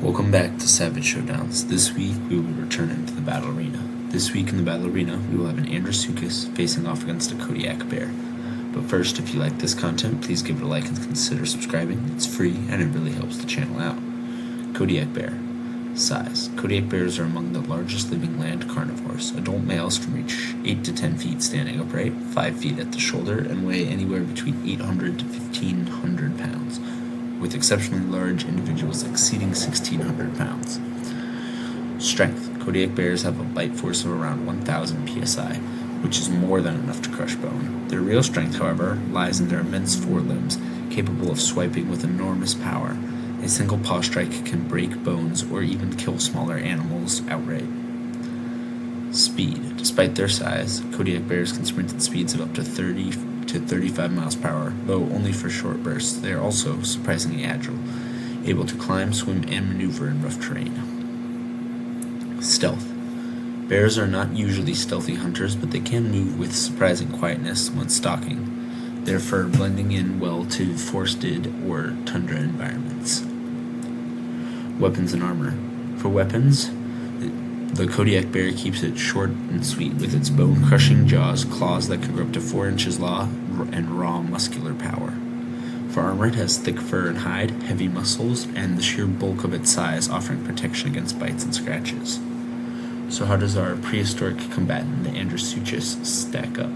Welcome back to Savage Showdowns. This week we will return to the battle arena. This week in the battle arena we will have an Andrewsarchus facing off against a Kodiak bear. But first, if you like this content, please give it a like and consider subscribing. It's free and it really helps the channel out. Kodiak bear. Size. Kodiak bears are among the largest living land carnivores. Adult males can reach 8 to 10 feet standing upright, 5 feet at the shoulder, and weigh anywhere between 800 to 1,500 pounds, with exceptionally large individuals exceeding 1,600 pounds. Strength. Kodiak bears have a bite force of around 1,000 psi, which is more than enough to crush bone. Their real strength, however, lies in their immense forelimbs, capable of swiping with enormous power. A single paw strike can break bones or even kill smaller animals outright. Speed. Despite their size, Kodiak bears can sprint at speeds of up to 30 to 35 miles per hour, though only for short bursts. They are also surprisingly agile, able to climb, swim, and maneuver in rough terrain. Stealth. Bears are not usually stealthy hunters, but they can move with surprising quietness when stalking, their fur blending in well to forested or tundra environments. Weapons and armor. For weapons, the Kodiak bear keeps it short and sweet, with its bone-crushing jaws, claws that can grow up to 4 inches long, and raw muscular power. For armor, it has thick fur and hide, heavy muscles, and the sheer bulk of its size offering protection against bites and scratches. So how does our prehistoric combatant, the Andrewsarchus, stack up?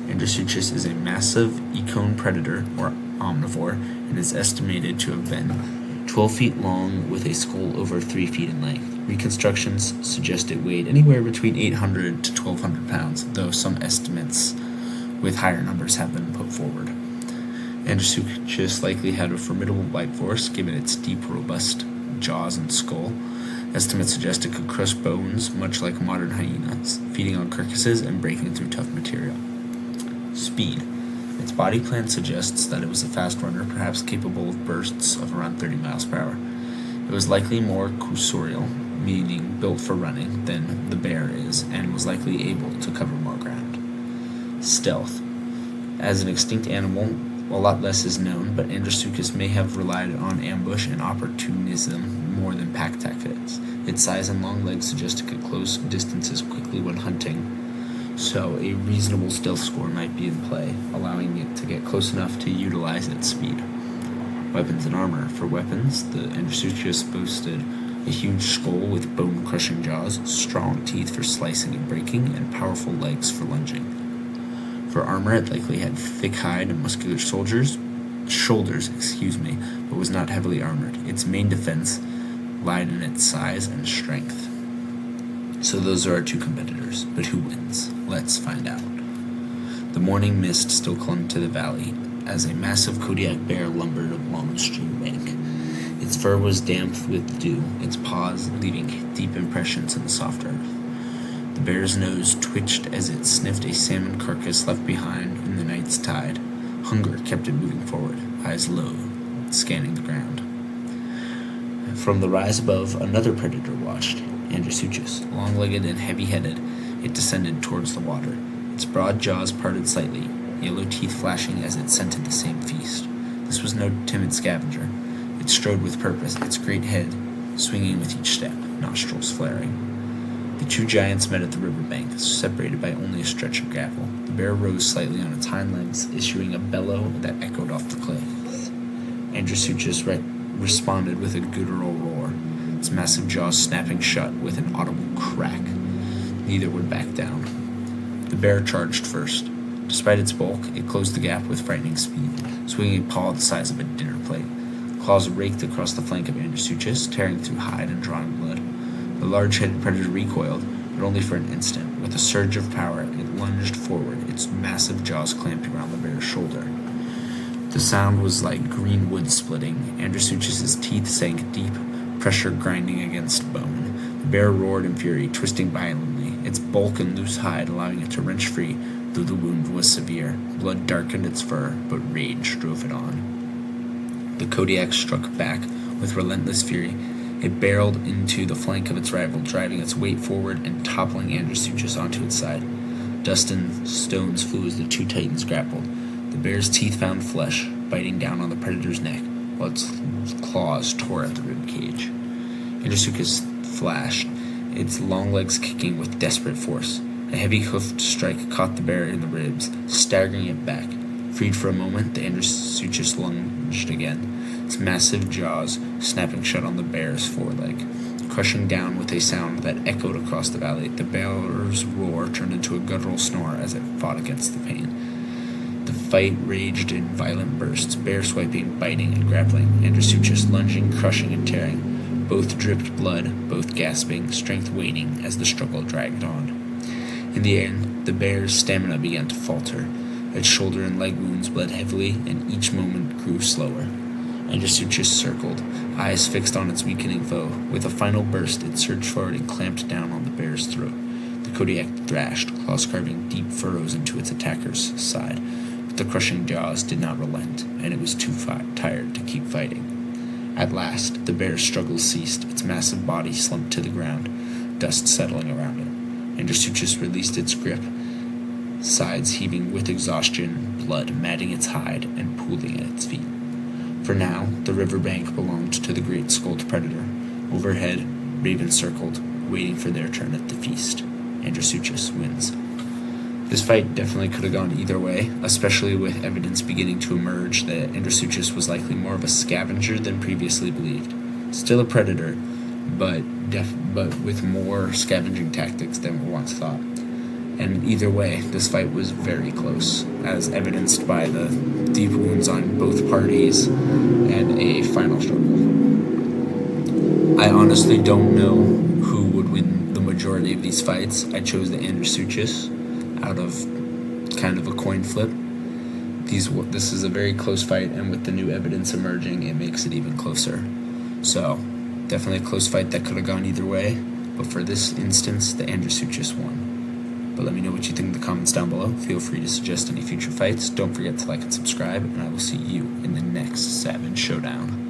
Andrewsarchus is a massive econe predator, or omnivore, and is estimated to have been 12 feet long with a skull over 3 feet in length. Reconstructions suggest it weighed anywhere between 800 to 1,200 pounds, though some estimates with higher numbers have been put forward. Andrewsarchus likely had a formidable bite force, given its deep, robust jaws and skull. Estimates suggest it could crush bones, much like modern hyenas, feeding on carcasses and breaking through tough material. Speed. Its body plan suggests that it was a fast runner, perhaps capable of bursts of around 30 miles per hour. It was likely more cursorial, meaning built for running, than the bear is, and was likely able to cover more ground. Stealth. As an extinct animal, a lot less is known, but Andrewsarchus may have relied on ambush and opportunism more than pack tactics. Its size and long legs suggest it could close distances quickly when hunting, so a reasonable stealth score might be in play, allowing it to get close enough to utilize its speed. Weapons and armor. For weapons, the Andrewsarchus boasted a huge skull with bone-crushing jaws, strong teeth for slicing and breaking, and powerful legs for lunging. For armor, it likely had thick hide and muscular shoulders, but was not heavily armored. Its main defense lied in its size and strength. So those are our two competitors, but who wins? Let's find out. The morning mist still clung to the valley as a massive Kodiak bear lumbered along the stream bank. Its fur was damp with dew, its paws leaving deep impressions in the soft earth. The bear's nose twitched as it sniffed a salmon carcass left behind in the night's tide. Hunger kept it moving forward, eyes low, scanning the ground. From the rise above, another predator watched, Andrewsarchus. Long-legged and heavy-headed, it descended towards the water. Its broad jaws parted slightly, yellow teeth flashing as it scented the same feast. This was no timid scavenger. It strode with purpose, its great head swinging with each step, nostrils flaring. The two giants met at the riverbank, separated by only a stretch of gravel. The bear rose slightly on its hind legs, issuing a bellow that echoed off the cliffs. Andrewsarchus responded with a guttural roar, its massive jaws snapping shut with an audible crack. Neither would back down. The bear charged first. Despite its bulk, it closed the gap with frightening speed, swinging a paw the size of a dinner plate. Claws raked across the flank of Andrewsarchus, tearing through hide and drawing blood. The large-headed predator recoiled, but only for an instant. With a surge of power, it lunged forward, its massive jaws clamped around the bear's shoulder. The sound was like green wood splitting. Andrewsarchus's teeth sank deep, pressure grinding against bone. The bear roared in fury, twisting violently, its bulk and loose hide allowing it to wrench free, though the wound was severe. Blood darkened its fur, but rage drove it on. The Kodiak struck back with relentless fury. It barreled into the flank of its rival, driving its weight forward and toppling Andrewsarchus onto its side. Dust and stones flew as the two titans grappled. The bear's teeth found flesh, biting down on the predator's neck, while its claws tore at the rib cage. Andrewsarchus flashed, its long legs kicking with desperate force. A heavy hoofed strike caught the bear in the ribs, staggering it back. Freed for a moment, the Andrewsarchus lunged again, its massive jaws snapping shut on the bear's foreleg, crushing down with a sound that echoed across the valley. The bear's roar turned into a guttural snore as it fought against the pain. The fight raged in violent bursts, bear swiping, biting, and grappling, Andrewsarchus lunging, crushing, and tearing. Both dripped blood, both gasping, strength waning as the struggle dragged on. In the end, the bear's stamina began to falter. Its shoulder and leg wounds bled heavily, and each moment grew slower. Andrewsarchus circled, eyes fixed on its weakening foe. With a final burst, it surged forward and clamped down on the bear's throat. The Kodiak thrashed, claws carving deep furrows into its attacker's side. But the crushing jaws did not relent, and it was too tired to keep fighting. At last, the bear's struggles ceased. Its massive body slumped to the ground, dust settling around it. Andrewsarchus released its grip, sides heaving with exhaustion, blood matting its hide and pooling at its feet. For now, the riverbank belonged to the great skulled predator. Overhead, ravens circled, waiting for their turn at the feast. Andrewsarchus wins. This fight definitely could have gone either way, especially with evidence beginning to emerge that Andrewsarchus was likely more of a scavenger than previously believed. Still a predator, but with more scavenging tactics than were once thought. And either way, this fight was very close, as evidenced by the deep wounds on both parties and a final struggle. I honestly don't know who would win the majority of these fights. I chose the Andrewsarchus out of kind of a coin flip. This is a very close fight, and with the new evidence emerging, it makes it even closer. So, definitely a close fight that could have gone either way, but for this instance, the Andrewsarchus won. But let me know what you think in the comments down below. Feel free to suggest any future fights. Don't forget to like and subscribe, and I will see you in the next Savage Showdown.